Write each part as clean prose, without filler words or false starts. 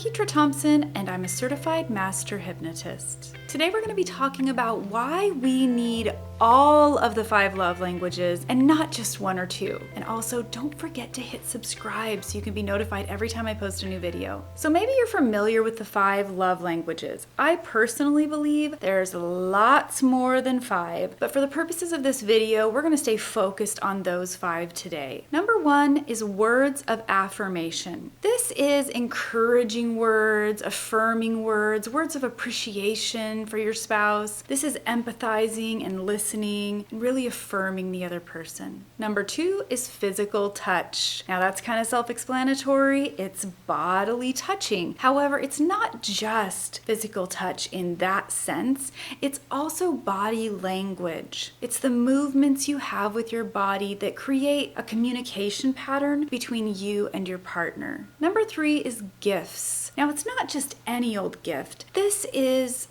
I'm Ketra Thompson, and I'm a certified master hypnotist. Today we're going to be talking about why we need all of the 5 love languages and not just 1 or 2. And also, don't forget to hit subscribe so you can be notified every time I post a new video. So maybe you're familiar with the 5 love languages. I personally believe there's lots more than 5, but for the purposes of this video, we're going to stay focused on those 5 today. Number 1 is words of affirmation. This is encouraging words, affirming words, words of appreciation for your spouse. This is empathizing and listening, and really affirming the other person. Number 2 is physical touch. Now that's kind of self-explanatory. It's bodily touching. However, it's not just physical touch in that sense. It's also body language. It's the movements you have with your body that create a communication pattern between you and your partner. Number 3 is gifts. Now it's not just any old gift. This is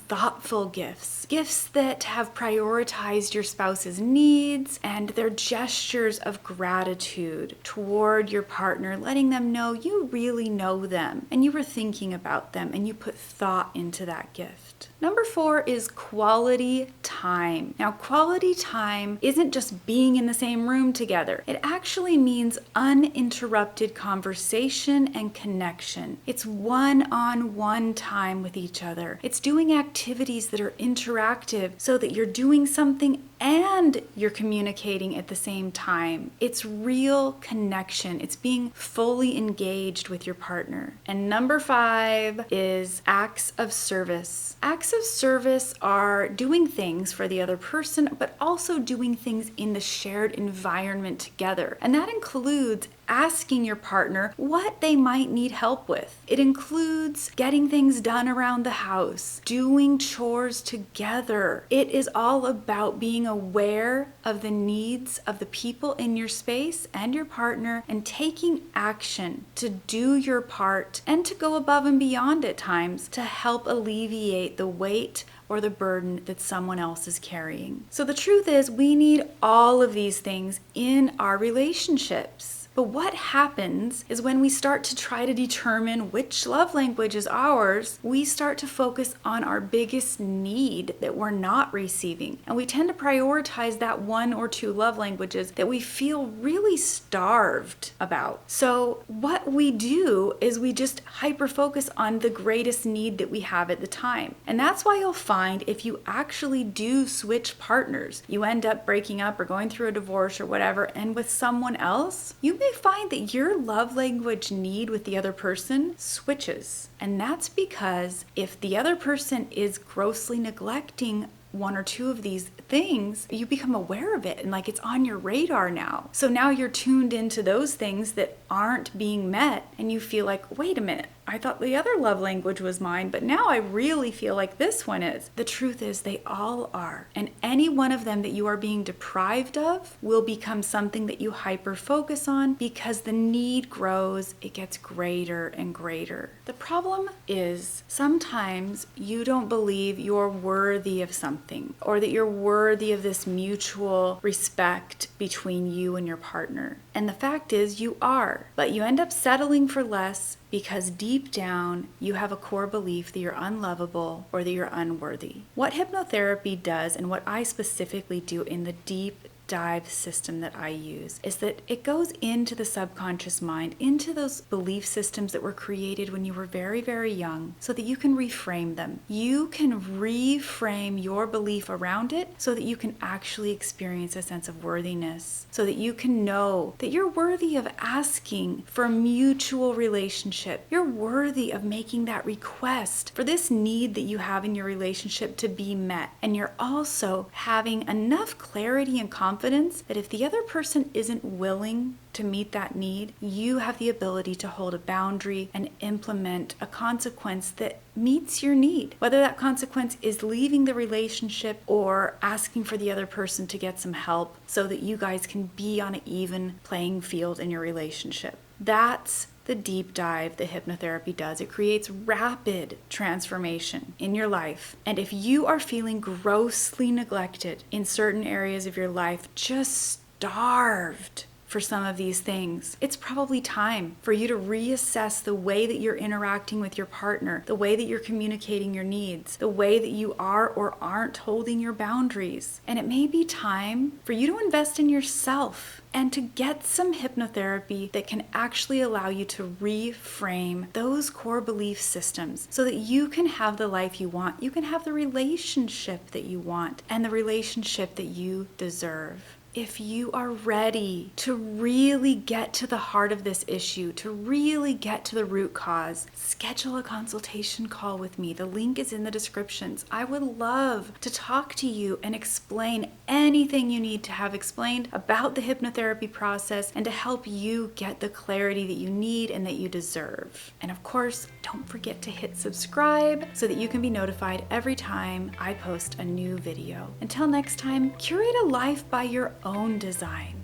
thoughtful gifts. Gifts that have prioritized your spouse's needs and their gestures of gratitude toward your partner, letting them know you really know them and you were thinking about them and you put thought into that gift. Number 4 is quality time. Now, quality time isn't just being in the same room together. It actually means uninterrupted conversation and connection. It's one-on-one time with each other. It's doing activities that are interactive so that you're doing something and you're communicating at the same time. It's real connection. It's being fully engaged with your partner. And number 5 is acts of service. Acts of service are doing things for the other person, but also doing things in the shared environment together. And that includes asking your partner what they might need help with. It includes getting things done around the house, doing chores together. It is all about being aware of the needs of the people in your space and your partner and taking action to do your part and to go above and beyond at times to help alleviate the weight or the burden that someone else is carrying. So the truth is, we need all of these things in our relationships. But what happens is when we start to try to determine which love language is ours, we start to focus on our biggest need that we're not receiving. And we tend to prioritize that 1 or 2 love languages that we feel really starved about. So what we do is we just hyper-focus on the greatest need that we have at the time. And that's why you'll find if you actually do switch partners, you end up breaking up or going through a divorce or whatever, and with someone else, you may find that your love language need with the other person switches. And that's because if the other person is grossly neglecting 1 or 2 of these things, you become aware of it and like it's on your radar now. So now you're tuned into those things that aren't being met and you feel like, wait a minute, I thought the other love language was mine, but now I really feel like this one is. The truth is they all are. And any one of them that you are being deprived of will become something that you hyper focus on because the need grows, it gets greater and greater. The problem is sometimes you don't believe you're worthy of something or that you're worthy of this mutual respect between you and your partner. And the fact is you are, but you end up settling for less because deep down you have a core belief that you're unlovable or that you're unworthy. What hypnotherapy does and what I specifically do in the deep dive system that I use is that it goes into the subconscious mind, into those belief systems that were created when you were very, very young so that you can reframe them. You can reframe your belief around it so that you can actually experience a sense of worthiness, so that you can know that you're worthy of asking for a mutual relationship. You're worthy of making that request for this need that you have in your relationship to be met. And you're also having enough clarity and confidence that if the other person isn't willing to meet that need, you have the ability to hold a boundary and implement a consequence that meets your need. Whether that consequence is leaving the relationship or asking for the other person to get some help so that you guys can be on an even playing field in your relationship. That's the deep dive that hypnotherapy does. It creates rapid transformation in your life. And if you are feeling grossly neglected in certain areas of your life, just starved for some of these things. It's probably time for you to reassess the way that you're interacting with your partner, the way that you're communicating your needs, the way that you are or aren't holding your boundaries. And it may be time for you to invest in yourself and to get some hypnotherapy that can actually allow you to reframe those core belief systems so that you can have the life you want, you can have the relationship that you want, and the relationship that you deserve. If you are ready to really get to the heart of this issue, to really get to the root cause, schedule a consultation call with me. The link is in the descriptions. I would love to talk to you and explain anything you need to have explained about the hypnotherapy process and to help you get the clarity that you need and that you deserve. And of course, don't forget to hit subscribe so that you can be notified every time I post a new video. Until next time, curate a life by your own design.